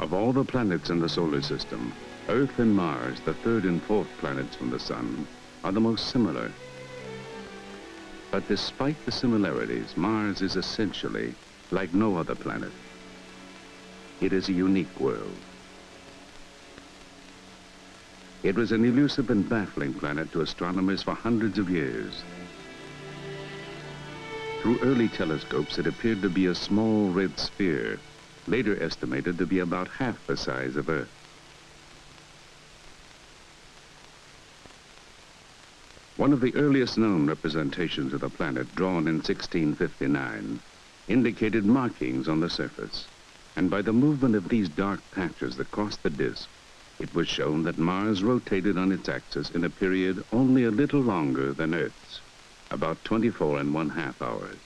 Of all the planets in the solar system, Earth and Mars, the third and fourth planets from the Sun, are the most similar. But despite the similarities, Mars is essentially like no other planet. It is a unique world. It was an elusive and baffling planet to astronomers for hundreds of years. Through early telescopes, it appeared to be a small red sphere, later estimated to be about half the size of Earth. One of the earliest known representations of the planet, drawn in 1659, indicated markings on the surface, and by the movement of these dark patches across the disk, it was shown that Mars rotated on its axis in a period only a little longer than Earth's, about 24½ hours.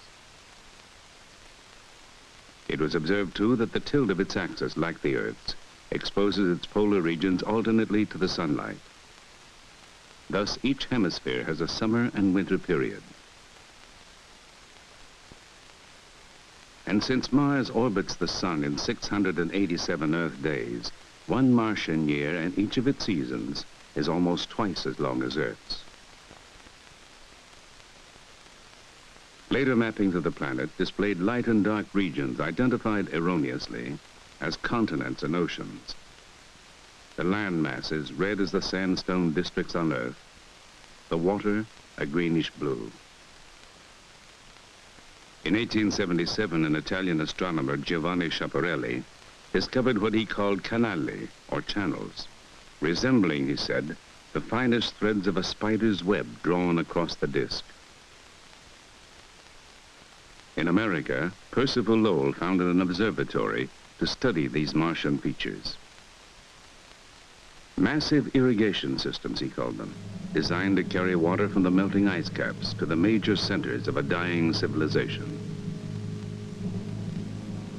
It was observed, too, that the tilt of its axis, like the Earth's, exposes its polar regions alternately to the sunlight. Thus, each hemisphere has a summer and winter period. And since Mars orbits the Sun in 687 Earth days, one Martian year in each of its seasons is almost twice as long as Earth's. Later mappings of the planet displayed light and dark regions identified erroneously as continents and oceans. The land masses red as the sandstone districts on Earth, the water a greenish blue. In 1877, an Italian astronomer, Giovanni Schiaparelli, discovered what he called canali, or channels, resembling, he said, the finest threads of a spider's web drawn across the disk. In America, Percival Lowell founded an observatory to study these Martian features. Massive irrigation systems, he called them, designed to carry water from the melting ice caps to the major centers of a dying civilization.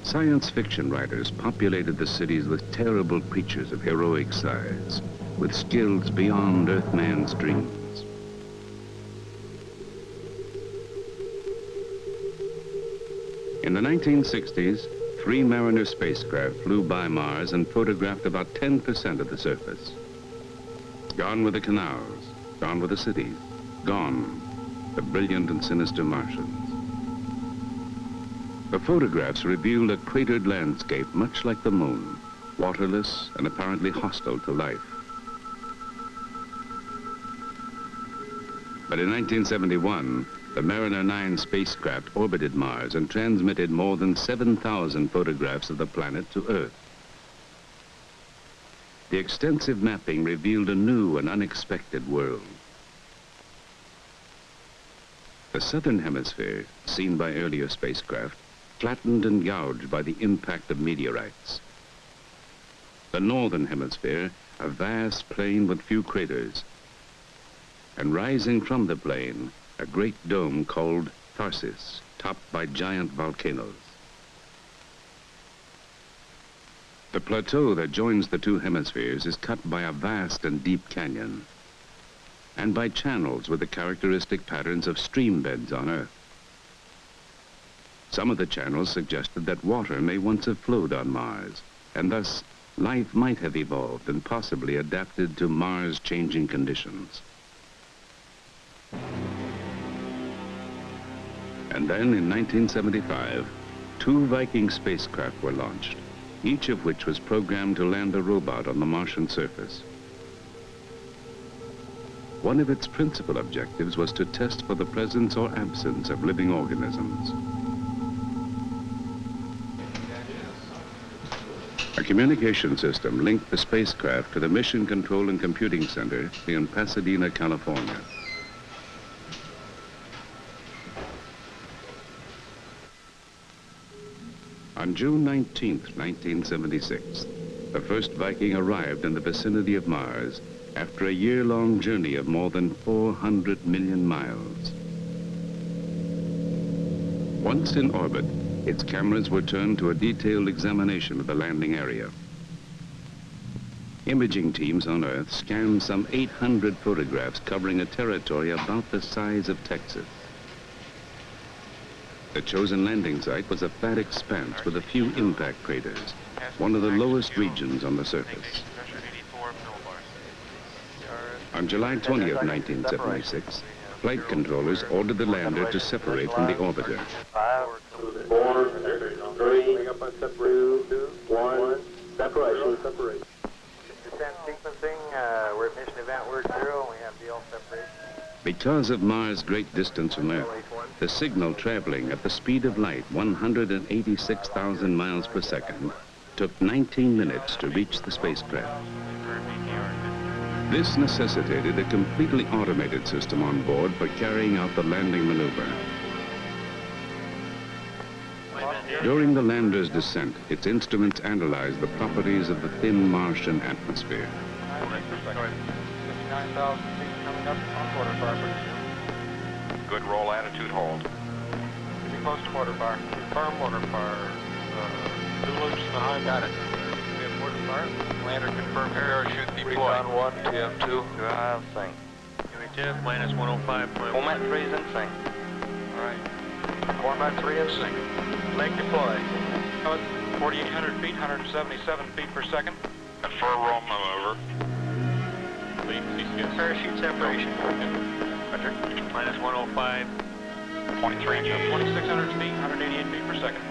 Science fiction writers populated the cities with terrible creatures of heroic size, with skills beyond Earthman's dreams. In the 1960s, 3 Mariner spacecraft flew by Mars and photographed about 10% of the surface. Gone were the canals, gone were the cities, gone the brilliant and sinister Martians. The photographs revealed a cratered landscape much like the moon, waterless and apparently hostile to life. But in 1971, the Mariner 9 spacecraft orbited Mars and transmitted more than 7,000 photographs of the planet to Earth. The extensive mapping revealed a new and unexpected world. The southern hemisphere, seen by earlier spacecraft, flattened and gouged by the impact of meteorites. The northern hemisphere, a vast plain with few craters, and rising from the plain, a great dome called Tharsis, topped by giant volcanoes. The plateau that joins the two hemispheres is cut by a vast and deep canyon, and by channels with the characteristic patterns of stream beds on Earth. Some of the channels suggested that water may once have flowed on Mars, and thus life might have evolved and possibly adapted to Mars' changing conditions. And then in 1975, 2 Viking spacecraft were launched, each of which was programmed to land a robot on the Martian surface. One of its principal objectives was to test for the presence or absence of living organisms. A communication system linked the spacecraft to the Mission Control and Computing Center in Pasadena, California. On June 19, 1976, the first Viking arrived in the vicinity of Mars after a year-long journey of more than 400 million miles. Once in orbit, its cameras were turned to a detailed examination of the landing area. Imaging teams on Earth scanned some 800 photographs covering a territory about the size of Texas. The chosen landing site was a flat expanse with a few impact craters, one of the lowest regions on the surface. On July 20th, 1976, flight controllers ordered the lander to separate from the orbiter. 5, 4, 3, 2, 1, separation. Descent sequencing, we're mission event word 0, and we have DL separation. Because of Mars' great distance from Earth, the signal traveling at the speed of light, 186,000 miles per second, took 19 minutes to reach the spacecraft. This necessitated a completely automated system on board for carrying out the landing maneuver. During the lander's descent, its instruments analyzed the properties of the thin Martian atmosphere. 59,000 feet coming up on quarter bar. Good roll attitude hold. Getting close to quarter bar. Firm quarter bar. Two loops and a high. Got it. We have quarter bar. Lander confirmed parachute deploy. Recon 1, TM2. Do I have sync? UHF minus 105. Format 3 is in sync. All right. Format 3 in sync. Leg deploy. 4,800 feet, 177 feet per second. Confirm roll maneuver. Parachute separation. Roger. Minus 105. 23 Gs. 2,600 feet, 188 feet per second.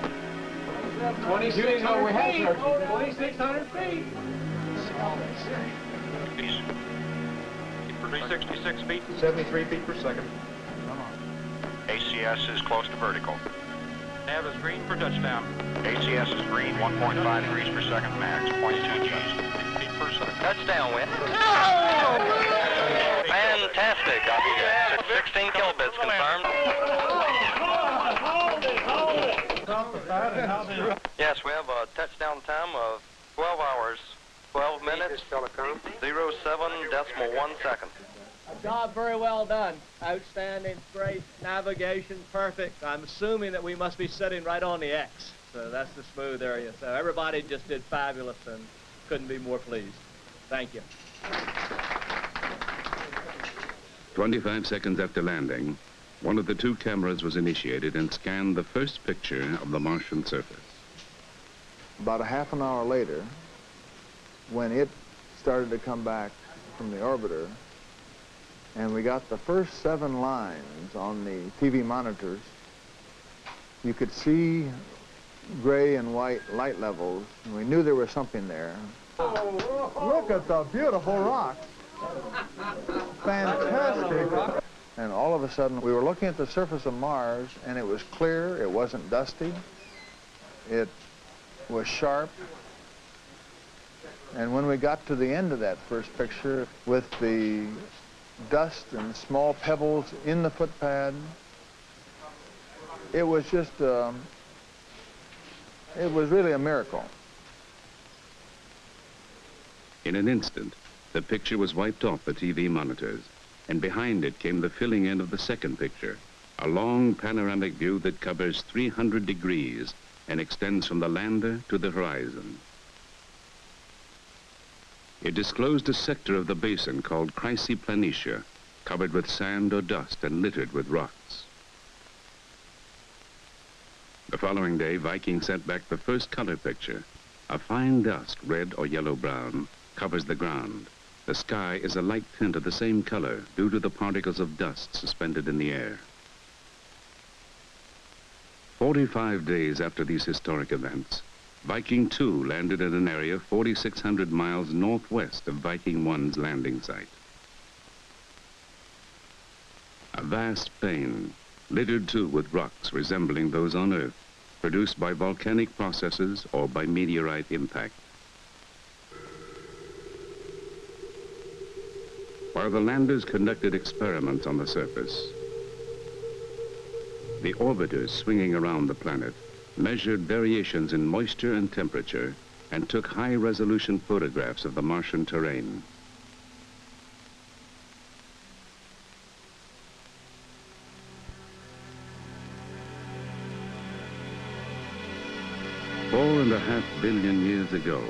2,600 feet. 2,600 feet. 366 feet. 73 feet per second. ACS is close to vertical. Nav is green for touchdown. ACS is green, 1.5 degrees per second max, 0.2 Gs. Feet per second. Touchdown, Win. Fantastic. 16 kilobits confirmed. Yes, we have a touchdown time of 12 hours, 12 minutes, 07.1 seconds. Job very well done. Outstanding, great navigation, perfect. I'm assuming that we must be sitting right on the X. So that's the smooth area. So everybody just did fabulous and couldn't be more pleased. Thank you. 25 seconds after landing, one of the two cameras was initiated and scanned the first picture of the Martian surface. About a half an hour later, when it started to come back from the orbiter, and we got the first 7 lines on the TV monitors, you could see gray and white light levels, and we knew there was something there. Look at the beautiful rocks. Fantastic. And all of a sudden, we were looking at the surface of Mars, and it was clear, it wasn't dusty, it was sharp. And when we got to the end of that first picture, with the dust and small pebbles in the footpad, it was just, it was really a miracle. In an instant, the picture was wiped off the TV monitors, and behind it came the filling in of the second picture, a long panoramic view that covers 300 degrees and extends from the lander to the horizon. It disclosed a sector of the basin called Planitia, covered with sand or dust and littered with rocks. The following day, Viking sent back the first color picture. A fine dust, red or yellow-brown, covers the ground. The sky is a light tint of the same color due to the particles of dust suspended in the air. 45 days after these historic events, Viking 2 landed at an area 4,600 miles northwest of Viking 1's landing site. A vast plain, littered too with rocks resembling those on Earth, produced by volcanic processes or by meteorite impact. While the landers conducted experiments on the surface, the orbiters swinging around the planet measured variations in moisture and temperature and took high-resolution photographs of the Martian terrain. Four and a half billion years ago,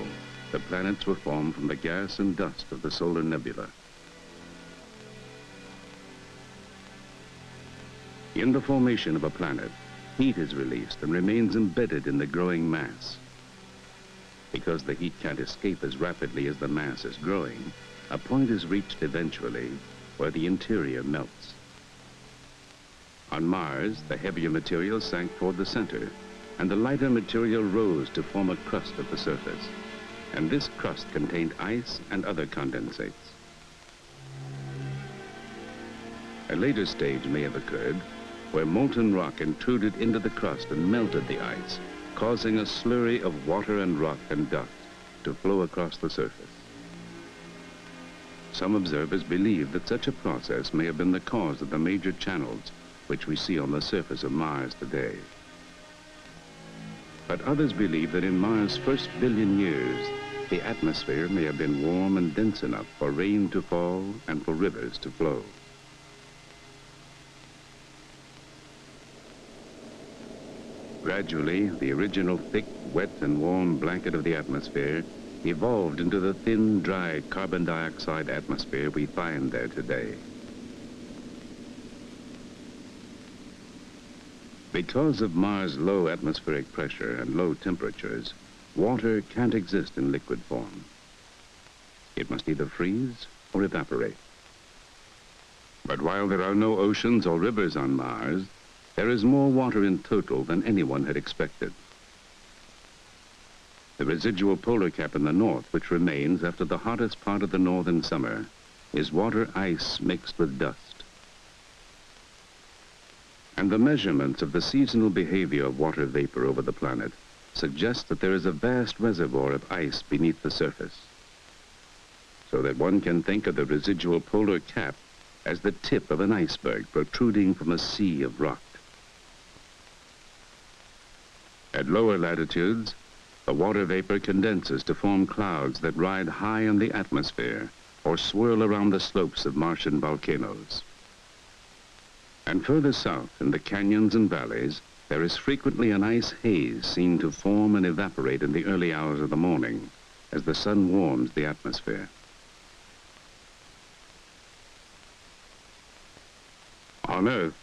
the planets were formed from the gas and dust of the solar nebula. In the formation of a planet, heat is released and remains embedded in the growing mass. Because the heat can't escape as rapidly as the mass is growing, a point is reached eventually where the interior melts. On Mars, the heavier material sank toward the center, and the lighter material rose to form a crust at the surface. And this crust contained ice and other condensates. A later stage may have occurred where molten rock intruded into the crust and melted the ice, causing a slurry of water and rock and dust to flow across the surface. Some observers believe that such a process may have been the cause of the major channels which we see on the surface of Mars today. But others believe that in Mars' first billion years, the atmosphere may have been warm and dense enough for rain to fall and for rivers to flow. Gradually, the original thick, wet, and warm blanket of the atmosphere evolved into the thin, dry carbon dioxide atmosphere we find there today. Because of Mars' low atmospheric pressure and low temperatures, water can't exist in liquid form. It must either freeze or evaporate. But while there are no oceans or rivers on Mars, there is more water in total than anyone had expected. The residual polar cap in the north, which remains after the hottest part of the northern summer, is water ice mixed with dust. And the measurements of the seasonal behavior of water vapor over the planet suggest that there is a vast reservoir of ice beneath the surface, so that one can think of the residual polar cap as the tip of an iceberg protruding from a sea of rock. At lower latitudes, the water vapor condenses to form clouds that ride high in the atmosphere or swirl around the slopes of Martian volcanoes. And further south, in the canyons and valleys, there is frequently an ice haze seen to form and evaporate in the early hours of the morning as the sun warms the atmosphere. On Earth,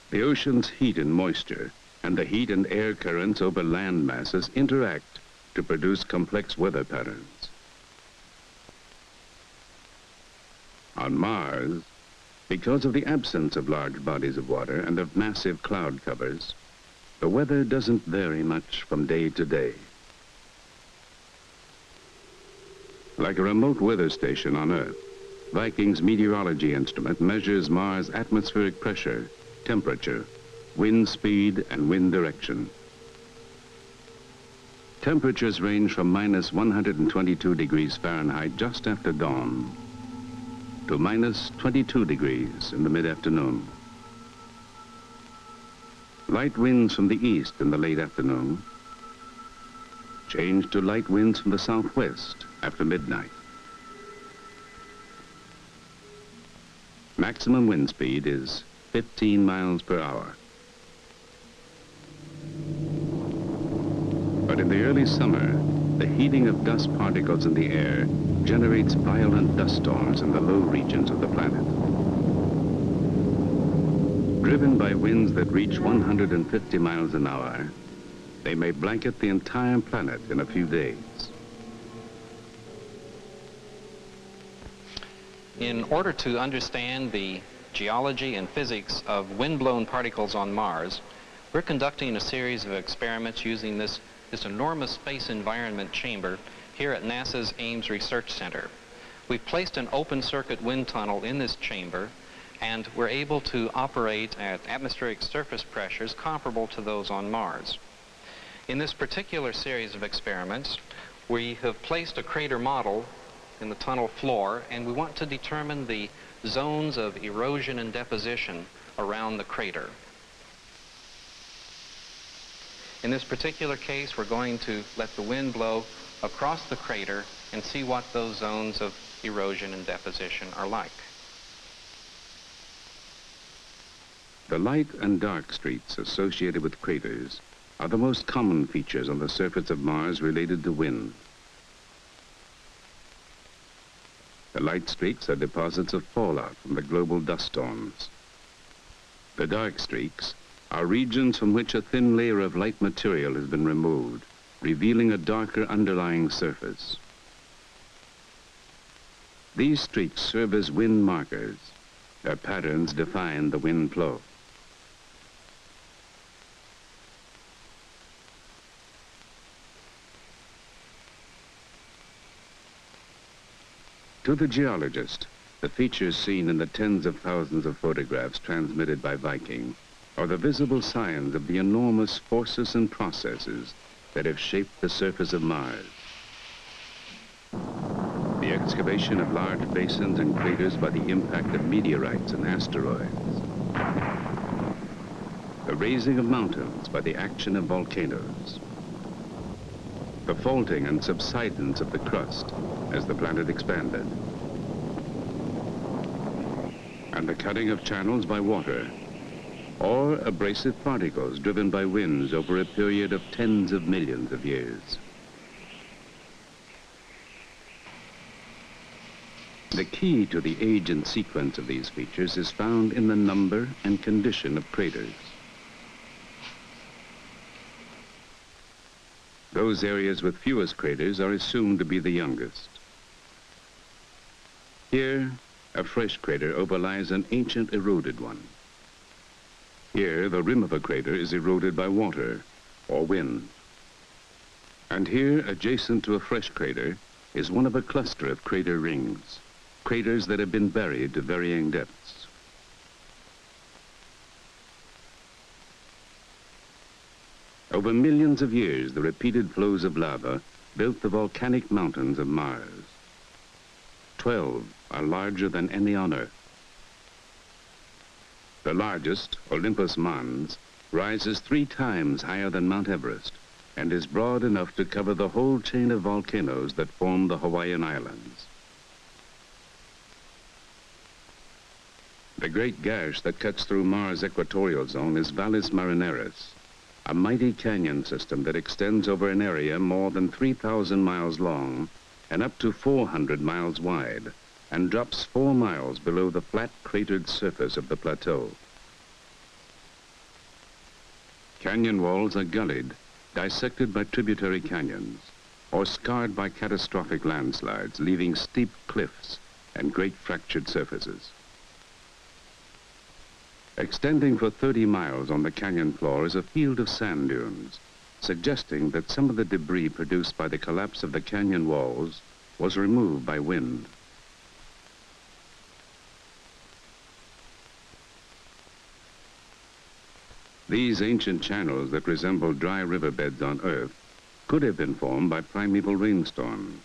the ocean's heat and moisture and the heat and air currents over land masses interact to produce complex weather patterns. On Mars, because of the absence of large bodies of water and of massive cloud covers, the weather doesn't vary much from day to day. Like a remote weather station on Earth, Viking's meteorology instrument measures Mars' atmospheric pressure, temperature, wind speed, and wind direction. Temperatures range from minus 122 degrees Fahrenheit just after dawn to minus 22 degrees in the mid-afternoon. Light winds from the east in the late afternoon change to light winds from the southwest after midnight. Maximum wind speed is 15 miles per hour. But in the early summer, the heating of dust particles in the air generates violent dust storms in the low regions of the planet. Driven by winds that reach 150 miles an hour, they may blanket the entire planet in a few days. In order to understand the geology and physics of wind-blown particles on Mars, we're conducting a series of experiments using this enormous space environment chamber here at NASA's Ames Research Center. We've placed an open circuit wind tunnel in this chamber, and we're able to operate at atmospheric surface pressures comparable to those on Mars. In this particular series of experiments, we have placed a crater model in the tunnel floor, and we want to determine the zones of erosion and deposition around the crater. In this particular case, we're going to let the wind blow across the crater and see what those zones of erosion and deposition are like. The light and dark streaks associated with craters are the most common features on the surface of Mars related to wind. The light streaks are deposits of fallout from the global dust storms. The dark streaks are regions from which a thin layer of light material has been removed, revealing a darker underlying surface. These streaks serve as wind markers. Their patterns define the wind flow. To the geologist, the features seen in the tens of thousands of photographs transmitted by Viking are the visible signs of the enormous forces and processes that have shaped the surface of Mars. The excavation of large basins and craters by the impact of meteorites and asteroids. The raising of mountains by the action of volcanoes. The faulting and subsidence of the crust as the planet expanded. And the cutting of channels by water, or abrasive particles driven by winds over a period of tens of millions of years. The key to the age and sequence of these features is found in the number and condition of craters. Those areas with fewest craters are assumed to be the youngest. Here, a fresh crater overlies an ancient eroded one. Here, the rim of a crater is eroded by water or wind. And here, adjacent to a fresh crater, is one of a cluster of crater rings, craters that have been buried to varying depths. Over millions of years, the repeated flows of lava built the volcanic mountains of Mars. 12 are larger than any on Earth. The largest, Olympus Mons, rises 3 times higher than Mount Everest and is broad enough to cover the whole chain of volcanoes that form the Hawaiian Islands. The great gash that cuts through Mars' equatorial zone is Valles Marineris, a mighty canyon system that extends over an area more than 3,000 miles long and up to 400 miles wide, and drops 4 miles below the flat cratered surface of the plateau. Canyon walls are gullied, dissected by tributary canyons, or scarred by catastrophic landslides, leaving steep cliffs and great fractured surfaces. Extending for 30 miles on the canyon floor is a field of sand dunes, suggesting that some of the debris produced by the collapse of the canyon walls was removed by wind. These ancient channels that resemble dry riverbeds on Earth could have been formed by primeval rainstorms.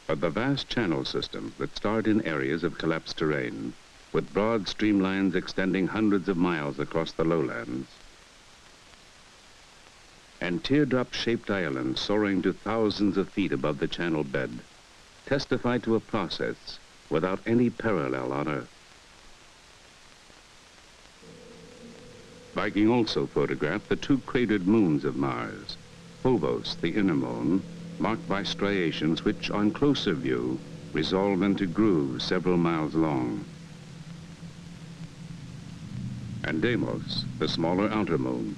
But the vast channel systems that start in areas of collapsed terrain, with broad streamlines extending hundreds of miles across the lowlands, and teardrop-shaped islands soaring to thousands of feet above the channel bed, testify to a process without any parallel on Earth. Viking also photographed the 2 cratered moons of Mars, Phobos, the inner moon, marked by striations which, on closer view, resolve into grooves several miles long, and Deimos, the smaller outer moon.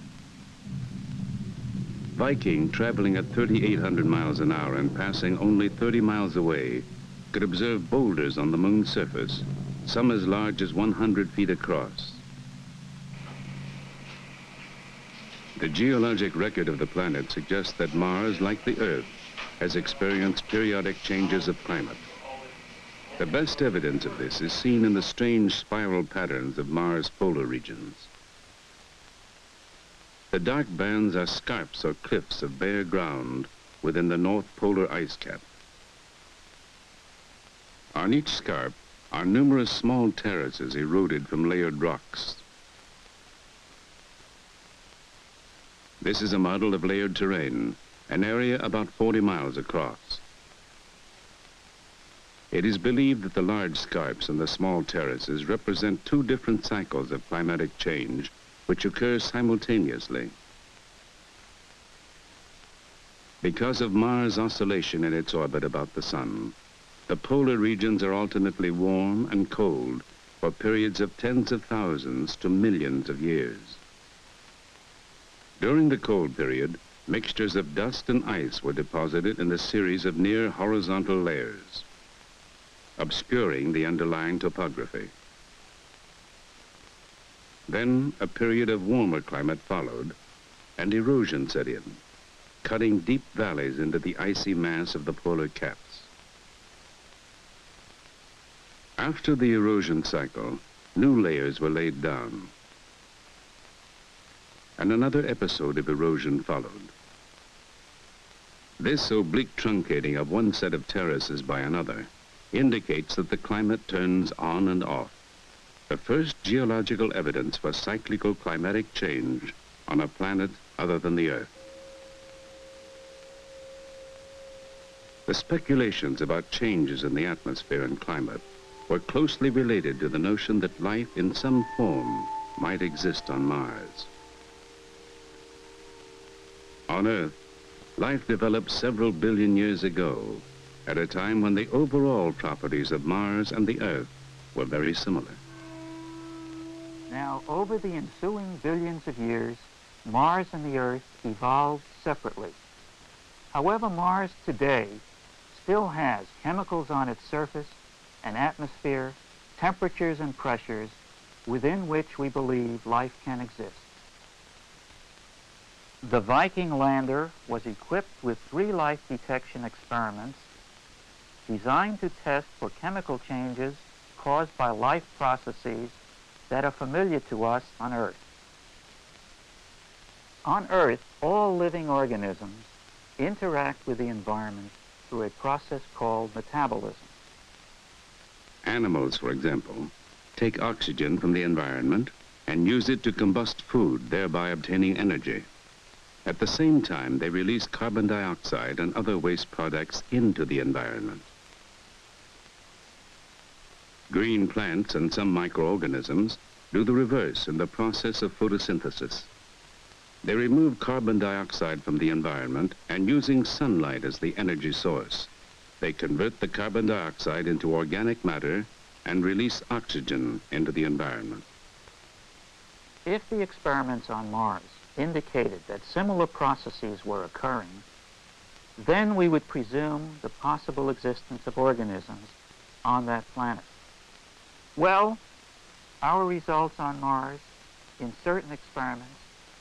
Viking, traveling at 3,800 miles an hour and passing only 30 miles away, could observe boulders on the moon's surface, some as large as 100 feet across. The geologic record of the planet suggests that Mars, like the Earth, has experienced periodic changes of climate. The best evidence of this is seen in the strange spiral patterns of Mars' polar regions. The dark bands are scarps or cliffs of bare ground within the North Polar ice cap. On each scarp are numerous small terraces eroded from layered rocks. This is a model of layered terrain, an area about 40 miles across. It is believed that the large scarps and the small terraces represent 2 different cycles of climatic change which occur simultaneously. Because of Mars' oscillation in its orbit about the sun, the polar regions are alternately warm and cold, for periods of tens of thousands to millions of years. During the cold period, mixtures of dust and ice were deposited in a series of near horizontal layers, obscuring the underlying topography. Then a period of warmer climate followed, and erosion set in, cutting deep valleys into the icy mass of the polar caps. After the erosion cycle, new layers were laid down, and another episode of erosion followed. This oblique truncating of one set of terraces by another indicates that the climate turns on and off, the first geological evidence for cyclical climatic change on a planet other than the Earth. The speculations about changes in the atmosphere and climate were closely related to the notion that life in some form might exist on Mars. On Earth, life developed several billion years ago, at a time when the overall properties of Mars and the Earth were very similar. Now, over the ensuing billions of years, Mars and the Earth evolved separately. However, Mars today still has chemicals on its surface, an atmosphere, temperatures and pressures within which we believe life can exist. The Viking lander was equipped with 3 life detection experiments designed to test for chemical changes caused by life processes that are familiar to us on Earth. On Earth, all living organisms interact with the environment through a process called metabolism. Animals, for example, take oxygen from the environment and use it to combust food, thereby obtaining energy. At the same time, they release carbon dioxide and other waste products into the environment. Green plants and some microorganisms do the reverse in the process of photosynthesis. They remove carbon dioxide from the environment, and using sunlight as the energy source, they convert the carbon dioxide into organic matter and release oxygen into the environment. If the experiments on Mars indicated that similar processes were occurring, then we would presume the possible existence of organisms on that planet. Well, our results on Mars in certain experiments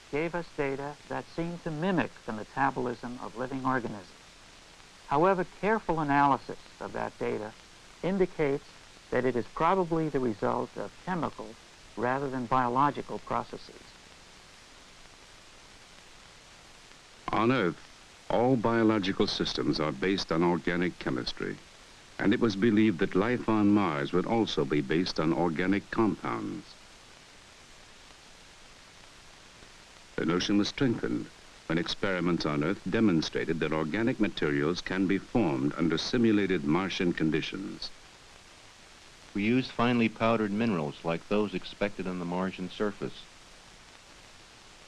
gave us data that seemed to mimic the metabolism of living organisms. However, careful analysis of that data indicates that it is probably the result of chemical rather than biological processes. On Earth, all biological systems are based on organic chemistry, and it was believed that life on Mars would also be based on organic compounds. The notion was strengthened when experiments on Earth demonstrated that organic materials can be formed under simulated Martian conditions. We used finely powdered minerals like those expected on the Martian surface.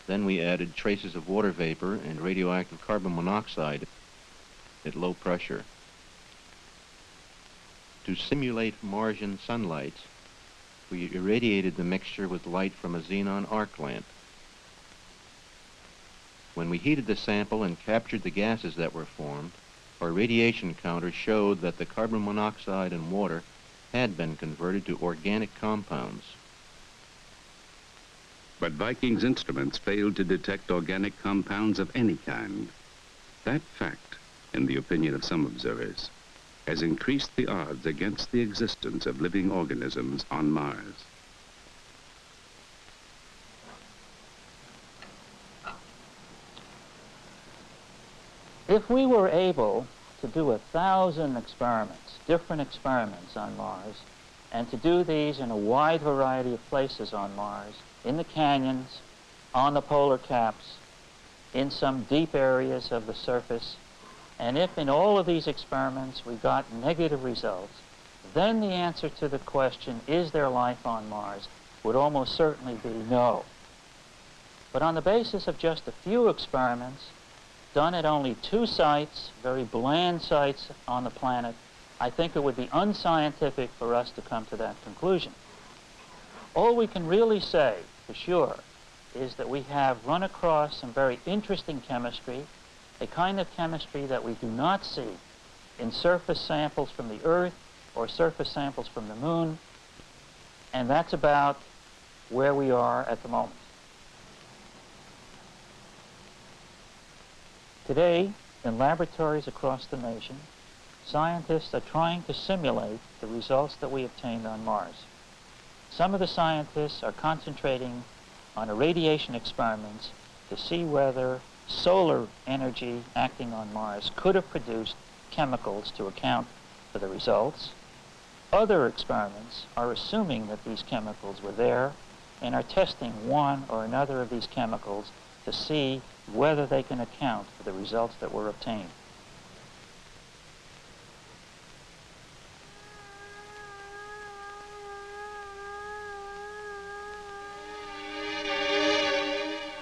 Then we added traces of water vapor and radioactive carbon monoxide at low pressure. To simulate Martian sunlight, we irradiated the mixture with light from a xenon arc lamp. When we heated the sample and captured the gases that were formed, our radiation counter showed that the carbon monoxide and water had been converted to organic compounds. But Viking's instruments failed to detect organic compounds of any kind. That fact, in the opinion of some observers, has increased the odds against the existence of living organisms on Mars. If we were able to do 1,000 experiments, different experiments on Mars, and to do these in a wide variety of places on Mars, in the canyons, on the polar caps, in some deep areas of the surface, and if in all of these experiments we got negative results, then the answer to the question, is there life on Mars, would almost certainly be no. But on the basis of just a few experiments, done at only 2 sites, very bland sites on the planet, I think it would be unscientific for us to come to that conclusion. All we can really say for sure is that we have run across some very interesting chemistry, a kind of chemistry that we do not see in surface samples from the Earth or surface samples from the Moon, and that's about where we are at the moment. Today, in laboratories across the nation, scientists are trying to simulate the results that we obtained on Mars. Some of the scientists are concentrating on irradiation experiments to see whether solar energy acting on Mars could have produced chemicals to account for the results. Other experiments are assuming that these chemicals were there and are testing one or another of these chemicals to see whether they can account for the results that were obtained.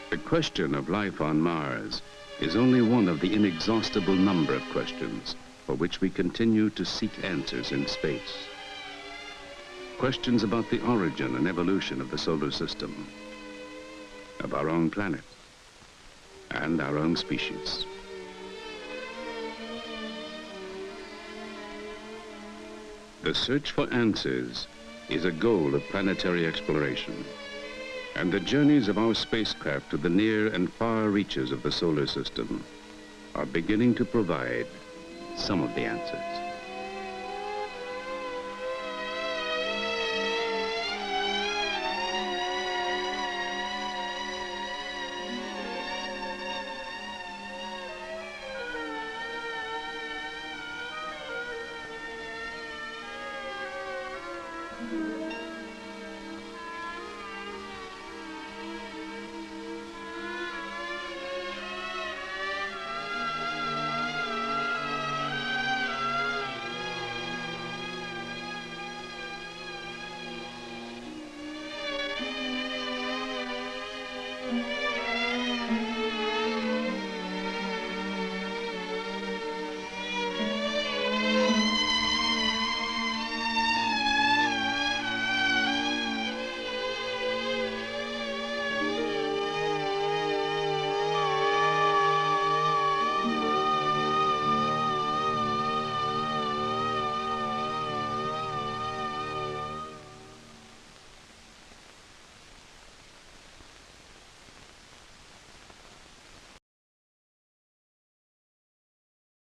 The question of life on Mars is only one of the inexhaustible number of questions for which we continue to seek answers in space. Questions about the origin and evolution of the solar system, of our own planet, and our own species. The search for answers is a goal of planetary exploration, and the journeys of our spacecraft to the near and far reaches of the solar system are beginning to provide some of the answers.